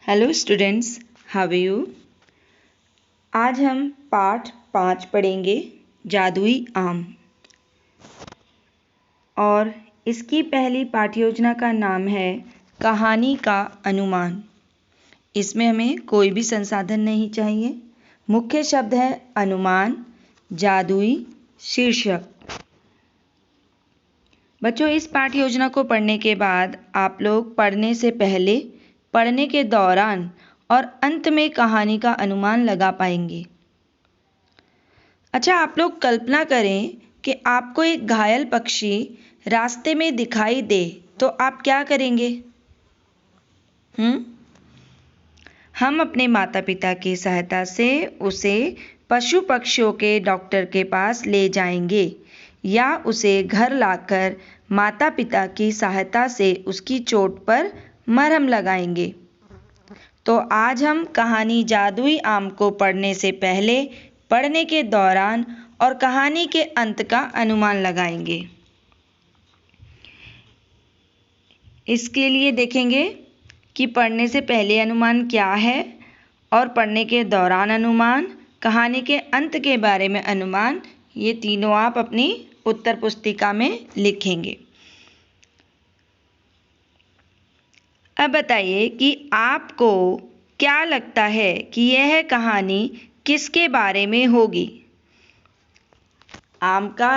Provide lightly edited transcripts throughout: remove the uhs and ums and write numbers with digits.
Hello students, how are you. आज हम पाठ 5 पढ़ेंगे, जादुई आम। और इसकी पहली पाठ योजना का नाम है कहानी का अनुमान। इसमें हमें कोई भी संसाधन नहीं चाहिए। मुख्य शब्द है अनुमान, जादुई, शीर्षक। बच्चों, इस पाठ योजना को पढ़ने के बाद आप लोग पढ़ने से पहले, पढ़ने के दौरान और अंत में कहानी का अनुमान लगा पाएंगे। अच्छा, आप लोग कल्पना करें कि आपको एक घायल पक्षी रास्ते में दिखाई दे तो आप क्या करेंगे? हम अपने माता पिता की सहायता से उसे पशु पक्षियों के डॉक्टर के पास ले जाएंगे या उसे घर लाकर माता पिता की सहायता से उसकी चोट पर मरहम लगाएंगे। तो आज हम कहानी जादुई आम को पढ़ने से पहले, पढ़ने के दौरान और कहानी के अंत का अनुमान लगाएंगे। इसके लिए देखेंगे कि पढ़ने से पहले अनुमान क्या है और पढ़ने के दौरान अनुमान, कहानी के अंत के बारे में अनुमान। ये तीनों आप अपनी उत्तर पुस्तिका में लिखेंगे। अब बताइए कि आपको क्या लगता है कि यह कहानी किसके बारे में होगी? आम का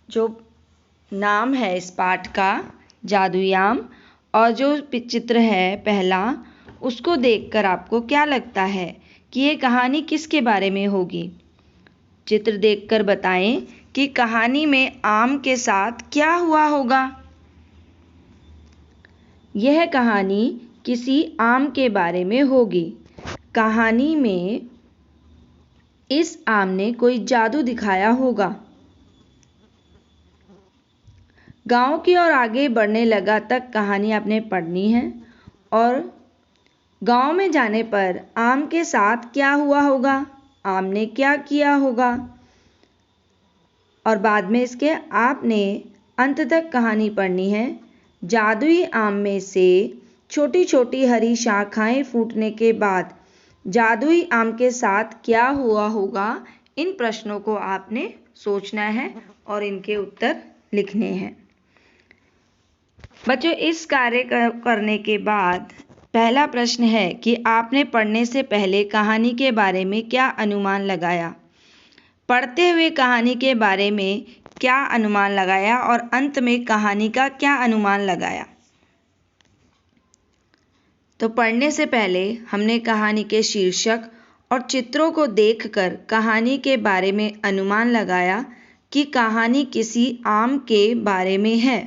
जो नाम है इस पाठ का, जादुई आम, और जो चित्र है पहला, उसको देखकर आपको क्या लगता है कि ये कहानी किसके बारे में होगी? चित्र देखकर बताएं कि कहानी में आम के साथ क्या हुआ होगा। यह कहानी किसी आम के बारे में होगी। कहानी में इस आम ने कोई जादू दिखाया होगा। गांव की ओर आगे बढ़ने लगा तक कहानी आपने पढ़नी है। और गांव में जाने पर आम के साथ क्या हुआ होगा, आम ने क्या किया होगा, और बाद में इसके आपने अंत तक कहानी पढ़नी है। जादुई आम में से छोटी छोटी हरी शाखाएं फूटने के बाद जादुई आम के साथ क्या हुआ होगा, इन प्रश्नों को आपने सोचना है और इनके उत्तर लिखने हैं। बच्चों, इस कार्य करने के बाद पहला प्रश्न है कि आपने पढ़ने से पहले कहानी के बारे में क्या अनुमान लगाया। पढ़ते हुए कहानी के बारे में क्या अनुमान लगाया और अंत में कहानी का क्या अनुमान लगाया। तो पढ़ने से पहले हमने कहानी के शीर्षक और चित्रों को देखकर कहानी के बारे में अनुमान लगाया कि कहानी किसी आम के बारे में है।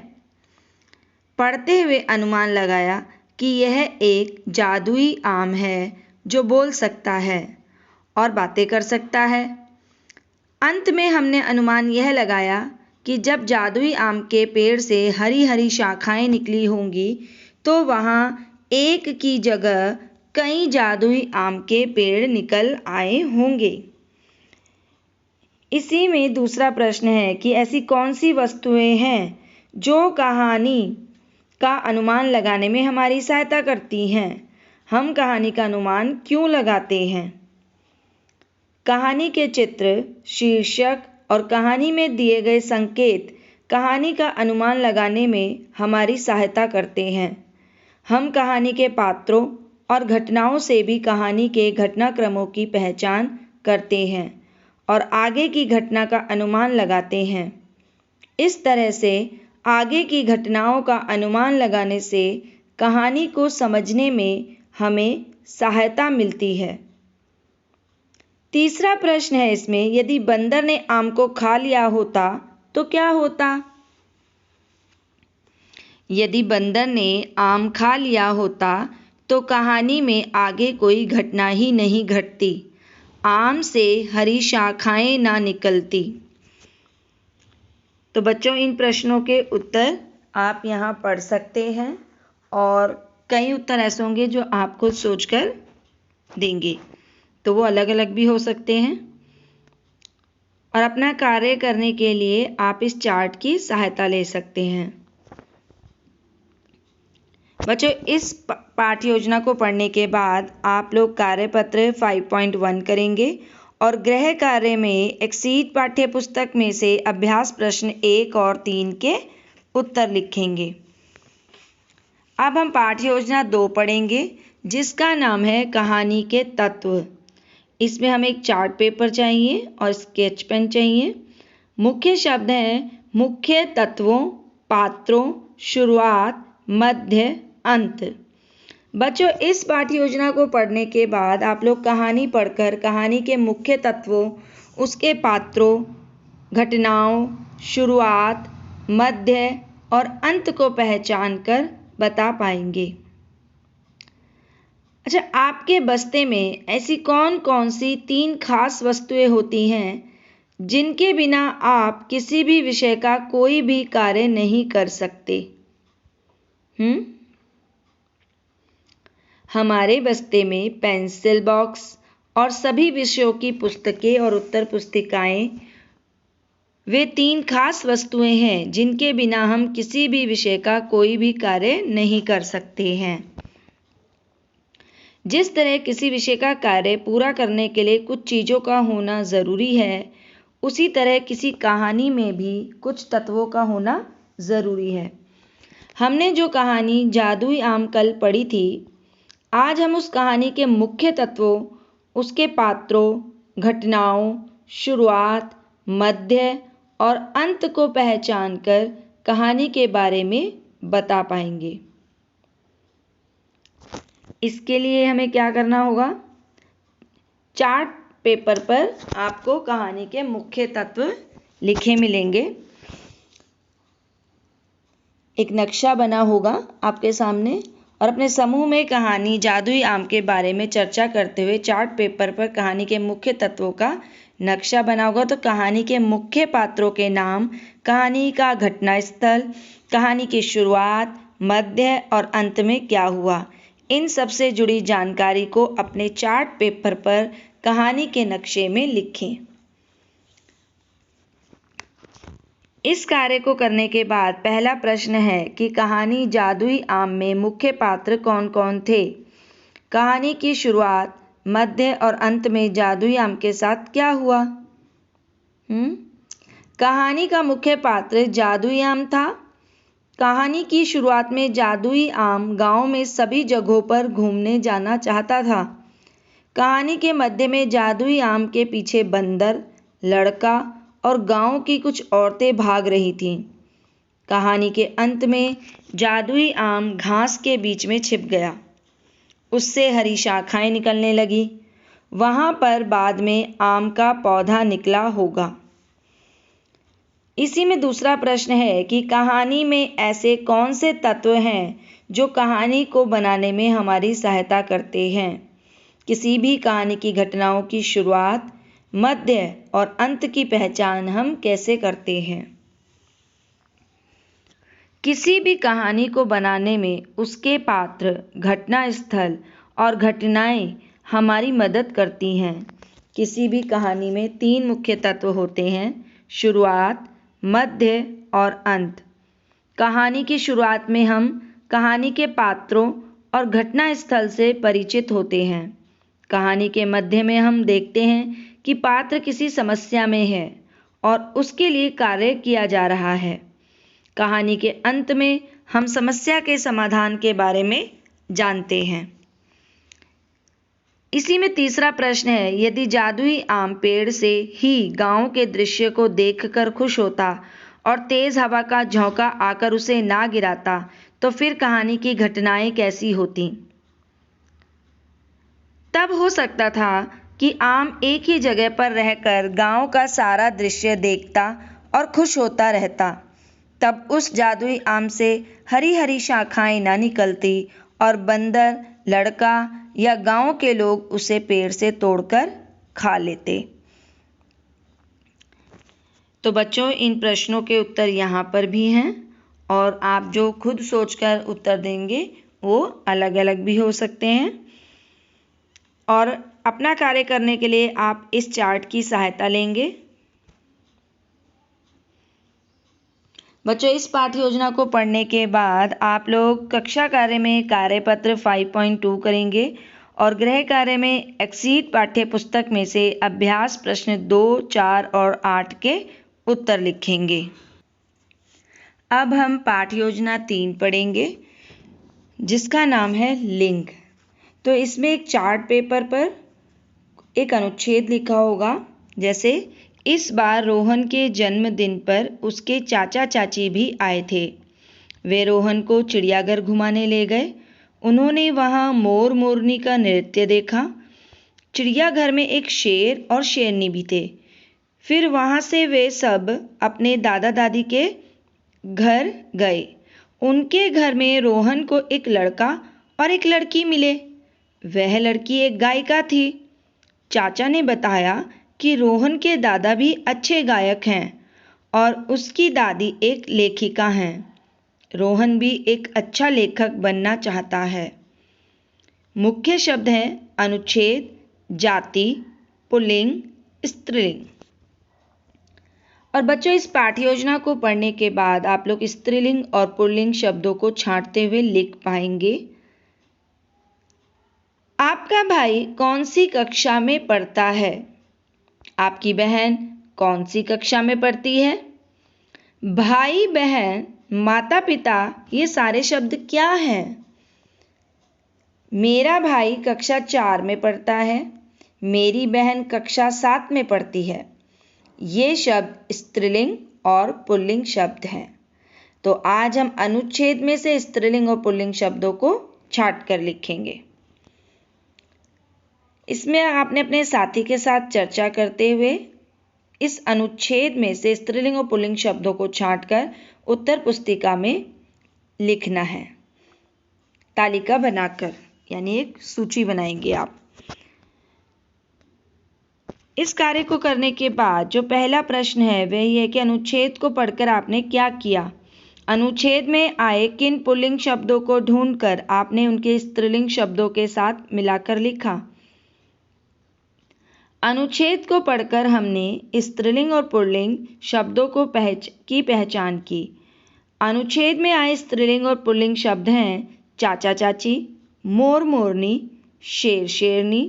पढ़ते हुए अनुमान लगाया कि यह एक जादुई आम है जो बोल सकता है और बातें कर सकता है। अंत में हमने अनुमान यह लगाया कि जब जादुई आम के पेड़ से हरी हरी शाखाएं निकली होंगी तो वहाँ एक की जगह कई जादुई आम के पेड़ निकल आए होंगे। इसी में दूसरा प्रश्न है कि ऐसी कौन सी वस्तुएं हैं जो कहानी का अनुमान लगाने में हमारी सहायता करती हैं। हम कहानी का अनुमान क्यों लगाते हैं? कहानी के चित्र, शीर्षक और कहानी में दिए गए संकेत कहानी का अनुमान लगाने में हमारी सहायता करते हैं। हम कहानी के पात्रों और घटनाओं से भी कहानी के घटनाक्रमों की पहचान करते हैं और आगे की घटना का अनुमान लगाते हैं। इस तरह से आगे की घटनाओं का अनुमान लगाने से कहानी को समझने में हमें सहायता मिलती है। तीसरा प्रश्न है इसमें, यदि बंदर ने आम को खा लिया होता तो क्या होता? यदि बंदर ने आम खा लिया होता तो कहानी में आगे कोई घटना ही नहीं घटती, आम से हरी शाखाएं ना निकलती। तो बच्चों, इन प्रश्नों के उत्तर आप यहाँ पढ़ सकते हैं और कई उत्तर ऐसे होंगे जो आप खुद सोचकर देंगे, तो वो अलग अलग भी हो सकते हैं। और अपना कार्य करने के लिए आप इस चार्ट की सहायता ले सकते हैं। बच्चों, इस पाठ्य योजना को पढ़ने के बाद आप लोग कार्यपत्र 5.1 करेंगे और गृह कार्य में एक्सीड पाठ्य पुस्तक में से अभ्यास प्रश्न 1 और 3 के उत्तर लिखेंगे। अब हम पाठ्य योजना 2 पढ़ेंगे, जिसका नाम है कहानी के तत्व। इसमें हमें एक चार्ट पेपर चाहिए और स्केच पेन चाहिए। मुख्य शब्द हैं मुख्य तत्वों, पात्रों, शुरुआत, मध्य, अंत। बच्चों, इस पाठ्य योजना को पढ़ने के बाद आप लोग कहानी पढ़कर कहानी के मुख्य तत्वों, उसके पात्रों, घटनाओं, शुरुआत, मध्य और अंत को पहचान कर बता पाएंगे। अच्छा, आपके बस्ते में ऐसी कौन कौन सी 3 खास वस्तुएं होती हैं जिनके बिना आप किसी भी विषय का कोई भी कार्य नहीं कर सकते? हमारे बस्ते में पेंसिल बॉक्स और सभी विषयों की पुस्तकें और उत्तर पुस्तिकाएं वे 3 खास वस्तुएं हैं जिनके बिना हम किसी भी विषय का कोई भी कार्य नहीं कर सकते हैं। जिस तरह किसी विषय का कार्य पूरा करने के लिए कुछ चीज़ों का होना ज़रूरी है, उसी तरह किसी कहानी में भी कुछ तत्वों का होना ज़रूरी है। हमने जो कहानी जादुई आम कल पढ़ी थी, आज हम उस कहानी के मुख्य तत्वों, उसके पात्रों, घटनाओं, शुरुआत, मध्य और अंत को पहचान कर कहानी के बारे में बता पाएंगे। इसके लिए हमें क्या करना होगा? चार्ट पेपर पर आपको कहानी के मुख्य तत्व लिखे मिलेंगे। एक नक्शा बना होगा आपके सामने और अपने समूह में कहानी जादुई आम के बारे में चर्चा करते हुए चार्ट पेपर पर कहानी के मुख्य तत्वों का नक्शा बना होगा। तो कहानी के मुख्य पात्रों के नाम, कहानी का घटना स्थल, कहानी की शुरुआत, मध्य और अंत में क्या हुआ, इन सब से जुड़ी जानकारी को अपने चार्ट पेपर पर कहानी के नक्शे में लिखें। इस कार्य को करने के बाद पहला प्रश्न है कि कहानी जादुई आम में मुख्य पात्र कौन कौन थे? कहानी की शुरुआत, मध्य और अंत में जादुई आम के साथ क्या हुआ? कहानी का मुख्य पात्र जादुई आम था। कहानी की शुरुआत में जादुई आम गांव में सभी जगहों पर घूमने जाना चाहता था। कहानी के मध्य में जादुई आम के पीछे बंदर, लड़का और गांव की कुछ औरतें भाग रही थीं। कहानी के अंत में जादुई आम घास के बीच में छिप गया, उससे हरी शाखाएं निकलने लगी। वहां पर बाद में आम का पौधा निकला होगा। इसी में दूसरा प्रश्न है कि कहानी में ऐसे कौन से तत्व हैं जो कहानी को बनाने में हमारी सहायता करते हैं? किसी भी कहानी की घटनाओं की शुरुआत, मध्य और अंत की पहचान हम कैसे करते हैं? किसी भी कहानी को बनाने में उसके पात्र, घटना स्थल और घटनाएं हमारी मदद करती हैं। किसी भी कहानी में 3 मुख्य तत्व होते हैं: शुरुआत, मध्य और अंत। कहानी की शुरुआत में हम कहानी के पात्रों और घटना स्थल से परिचित होते हैं। कहानी के मध्य में हम देखते हैं कि पात्र किसी समस्या में है और उसके लिए कार्य किया जा रहा है। कहानी के अंत में हम समस्या के समाधान के बारे में जानते हैं। इसी में तीसरा प्रश्न है, यदि जादुई आम पेड़ से ही गांव के दृश्य को देखकर खुश होता और तेज हवा का झोंका आकर उसे ना गिराता, तो फिर कहानी की घटनाएं कैसी होती? तब हो सकता था कि आम एक ही जगह पर रहकर गांव का सारा दृश्य देखता और खुश होता रहता। तब उस जादुई आम से हरी हरी शाखाएं ना निकलती और बंदर, लड़का या गांव के लोग उसे पेड़ से तोड़कर खा लेते। तो बच्चों, इन प्रश्नों के उत्तर यहाँ पर भी हैं और आप जो खुद सोचकर उत्तर देंगे वो अलग अलग भी हो सकते हैं। और अपना कार्य करने के लिए आप इस चार्ट की सहायता लेंगे। बच्चों, इस पाठ्य योजना को पढ़ने के बाद आप लोग कक्षा कार्य में कार्यपत्र 5.2 करेंगे और गृह कार्य में एक्सीड पाठ्य पुस्तक में से अभ्यास प्रश्न 2, 4 और 8 के उत्तर लिखेंगे। अब हम पाठ्य योजना 3 पढ़ेंगे जिसका नाम है लिंग। तो इसमें एक चार्ट पेपर पर एक अनुच्छेद लिखा होगा, जैसे इस बार रोहन के जन्मदिन पर उसके चाचा चाची भी आए थे। वे रोहन को चिड़ियाघर घुमाने ले गए। उन्होंने वहाँ मोर मोरनी का नृत्य देखा। चिड़ियाघर में एक शेर और शेरनी भी थे। फिर वहाँ से वे सब अपने दादा दादी के घर गए। उनके घर में रोहन को एक लड़का और एक लड़की मिले। वह लड़की एक गायिका थी। चाचा ने बताया कि रोहन के दादा भी अच्छे गायक हैं और उसकी दादी एक लेखिका हैं। रोहन भी एक अच्छा लेखक बनना चाहता है। मुख्य शब्द हैं अनुच्छेद, जाति, पुल्लिंग, स्त्रीलिंग। और बच्चों, इस पाठ्य योजना को पढ़ने के बाद आप लोग स्त्रीलिंग और पुल्लिंग शब्दों को छांटते हुए लिख पाएंगे। आपका भाई कौन सी कक्षा में पढ़ता है? आपकी बहन कौन सी कक्षा में पढ़ती है? भाई, बहन, माता पिता, ये सारे शब्द क्या हैं? मेरा भाई कक्षा 4 में पढ़ता है। मेरी बहन कक्षा 7 में पढ़ती है। ये शब्द स्त्रीलिंग और पुल्लिंग शब्द हैं। तो आज हम अनुच्छेद में से स्त्रीलिंग और पुल्लिंग शब्दों को छांट कर लिखेंगे। इसमें आपने अपने साथी के साथ चर्चा करते हुए इस अनुच्छेद में से स्त्रीलिंग और पुल्लिंग शब्दों को छांटकर उत्तर पुस्तिका में लिखना है, तालिका बनाकर, यानी एक सूची बनाएंगे आप। इस कार्य को करने के बाद जो पहला प्रश्न है वह ये है कि अनुच्छेद को पढ़कर आपने क्या किया। अनुच्छेद में आए किन पुल्लिंग शब्दों को ढूंढकर आपने उनके स्त्रीलिंग शब्दों के साथ मिलाकर लिखा। अनुच्छेद को पढ़कर हमने स्त्रीलिंग और पुल्लिंग शब्दों की पहचान की। अनुच्छेद में आए स्त्रीलिंग और पुल्लिंग शब्द हैं चाचा चाची, मोर मोरनी, शेर शेरनी,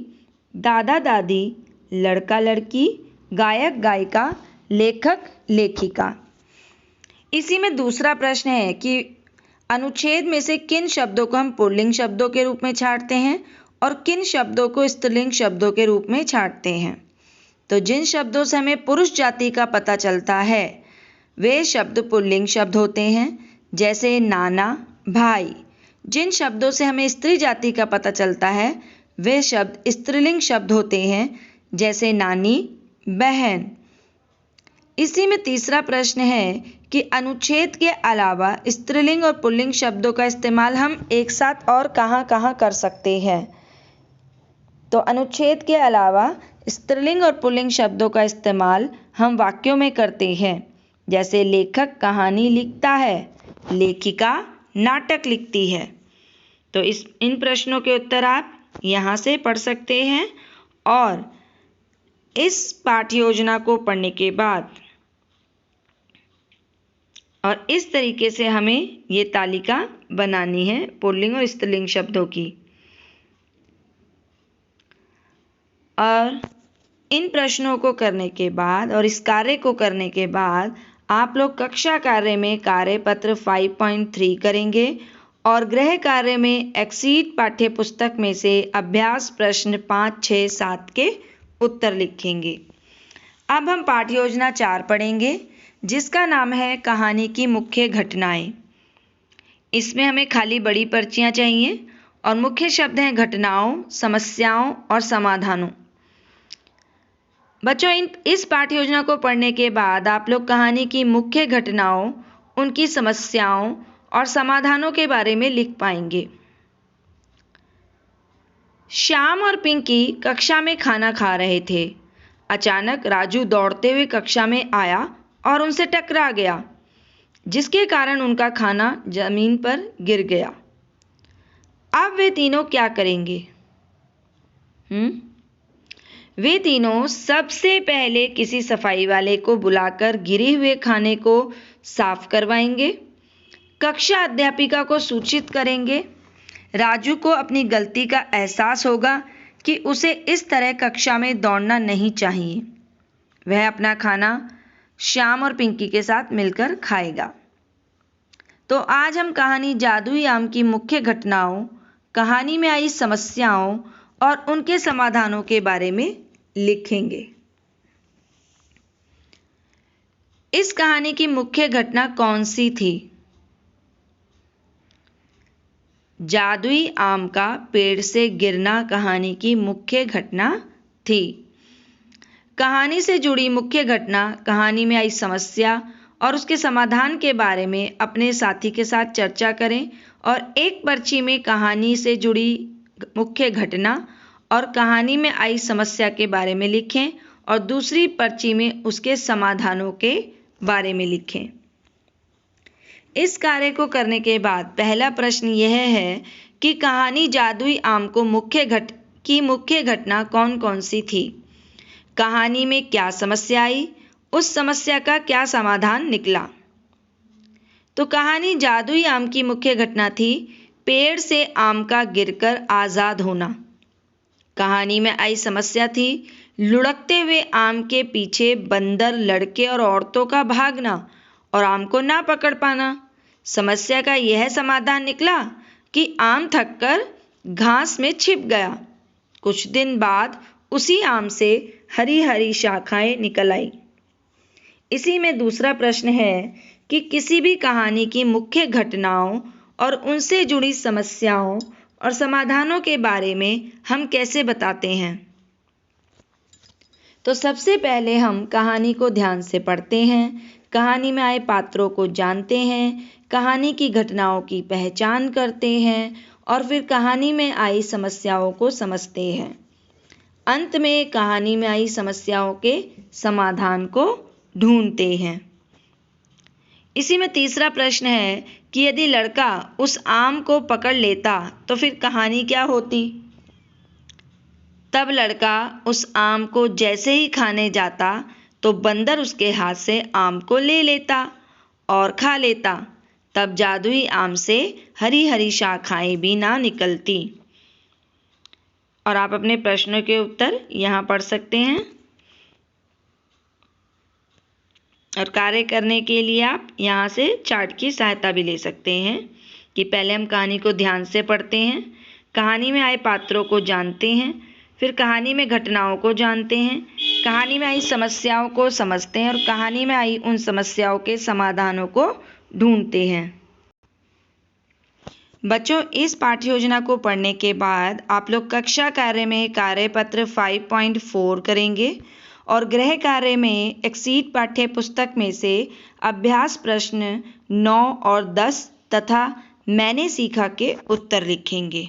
दादा दादी, लड़का लड़की, गायक गायिका, लेखक लेखिका। इसी में दूसरा प्रश्न है कि अनुच्छेद में से किन शब्दों को हम पुल्लिंग शब्दों के रूप में छांटते हैं और किन शब्दों को स्त्रीलिंग शब्दों के रूप में छांटते हैं। तो जिन शब्दों से हमें पुरुष जाति का पता चलता है वे शब्द पुल्लिंग शब्द होते हैं, जैसे नाना, भाई। जिन शब्दों से हमें स्त्री जाति का पता चलता है वे शब्द स्त्रीलिंग शब्द होते हैं, जैसे नानी, बहन। इसी में तीसरा प्रश्न है कि अनुच्छेद के अलावा स्त्रीलिंग और पुल्लिंग शब्दों का इस्तेमाल हम एक साथ और कहाँ कर सकते हैं। तो अनुच्छेद के अलावा स्त्रीलिंग और पुल्लिंग शब्दों का इस्तेमाल हम वाक्यों में करते हैं, जैसे लेखक कहानी लिखता है, लेखिका नाटक लिखती है। तो इन प्रश्नों के उत्तर आप यहाँ से पढ़ सकते हैं और इस पाठ्य योजना को पढ़ने के बाद और इस तरीके से हमें ये तालिका बनानी है पुल्लिंग और स्त्रीलिंग शब्दों की। और इन प्रश्नों को करने के बाद और इस कार्य को करने के बाद आप लोग कक्षा कार्य में कार्यपत्र 5.3 करेंगे और गृह कार्य में एक्सीड पाठ्य पुस्तक में से अभ्यास प्रश्न 5, 6, 7 के उत्तर लिखेंगे। अब हम पाठ्य योजना 4 पढ़ेंगे जिसका नाम है कहानी की मुख्य घटनाएं। इसमें हमें खाली बड़ी पर्चियां चाहिए और मुख्य शब्द हैं घटनाओं, समस्याओं और समाधानों। बच्चों, इस पाठ्य योजना को पढ़ने के बाद आप लोग कहानी की मुख्य घटनाओं, उनकी समस्याओं और समाधानों के बारे में लिख पाएंगे। श्याम और पिंकी कक्षा में खाना खा रहे थे। अचानक राजू दौड़ते हुए कक्षा में आया और उनसे टकरा गया, जिसके कारण उनका खाना जमीन पर गिर गया। अब वे तीनों क्या करेंगे? वे तीनों सबसे पहले किसी सफाई वाले को बुलाकर गिरे हुए खाने को साफ करवाएंगे। कक्षा अध्यापिका को सूचित करेंगे। राजू को अपनी गलती का एहसास होगा कि उसे इस तरह कक्षा में दौड़ना नहीं चाहिए। वह अपना खाना श्याम और पिंकी के साथ मिलकर खाएगा। तो आज हम कहानी जादुई आम की मुख्य घटनाओं, कहानी में आई समस्याओं और उनके समाधानों के बारे में लिखेंगे। इस कहानी की मुख्य घटना कौन सी थी? जादुई आम का पेड़ से गिरना कहानी की मुख्य घटना थी। कहानी से जुड़ी मुख्य घटना, कहानी में आई समस्या और उसके समाधान के बारे में अपने साथी के साथ चर्चा करें और एक पर्ची में कहानी से जुड़ी मुख्य घटना और कहानी में आई समस्या के बारे में लिखें और दूसरी पर्ची में उसके समाधानों के बारे में लिखें। इस कार्य को करने के बाद पहला प्रश्न यह है कि कहानी जादुई आम को मुख्य घटना कौन कौन सी थी? कहानी में क्या समस्या आई? उस समस्या का क्या समाधान निकला? तो कहानी जादुई आम की मुख्य घटना थी पेड़ से आम का गिरकर आज़ाद होना। कहानी में आई समस्या थी लुढ़कते हुए आम के पीछे बंदर, लड़के और औरतों का भागना और आम को ना पकड़ पाना। समस्या का यह समाधान निकला कि आम थककर घास में छिप गया। कुछ दिन बाद उसी आम से हरी हरी शाखाएं निकल आई। इसी में दूसरा प्रश्न है कि किसी भी कहानी की मुख्य घटनाओं और उनसे जुड़ी समस्याओं और समाधानों के बारे में हम कैसे बताते हैं? तो सबसे पहले हम कहानी को ध्यान से पढ़ते हैं, कहानी में आए पात्रों को जानते हैं, कहानी की घटनाओं की पहचान करते हैं और फिर कहानी में आई समस्याओं को समझते हैं। अंत में कहानी में आई समस्याओं के समाधान को ढूंढते हैं। इसी में तीसरा प्रश्न है कि यदि लड़का उस आम को पकड़ लेता तो फिर कहानी क्या होती? तब लड़का उस आम को जैसे ही खाने जाता तो बंदर उसके हाथ से आम को ले लेता और खा लेता। तब जादुई आम से हरी हरी शाखाएं भी ना निकलती। और आप अपने प्रश्नों के उत्तर यहाँ पढ़ सकते हैं। और कार्य करने के लिए आप यहाँ से चार्ट की सहायता भी ले सकते हैं कि पहले हम कहानी को ध्यान से पढ़ते हैं, कहानी में आए पात्रों को जानते हैं, फिर कहानी में घटनाओं को जानते हैं, कहानी में आई समस्याओं को समझते हैं और कहानी में आई उन समस्याओं के समाधानों को ढूंढते हैं। बच्चों, इस पाठ्य योजना को पढ़ने के बाद आप लोग कक्षा कार्य में कार्यपत्र 5.4 करेंगे और गृह कार्य में एक्सीड पाठ्य पुस्तक में से अभ्यास प्रश्न 9 और 10 तथा मैंने सीखा के उत्तर लिखेंगे।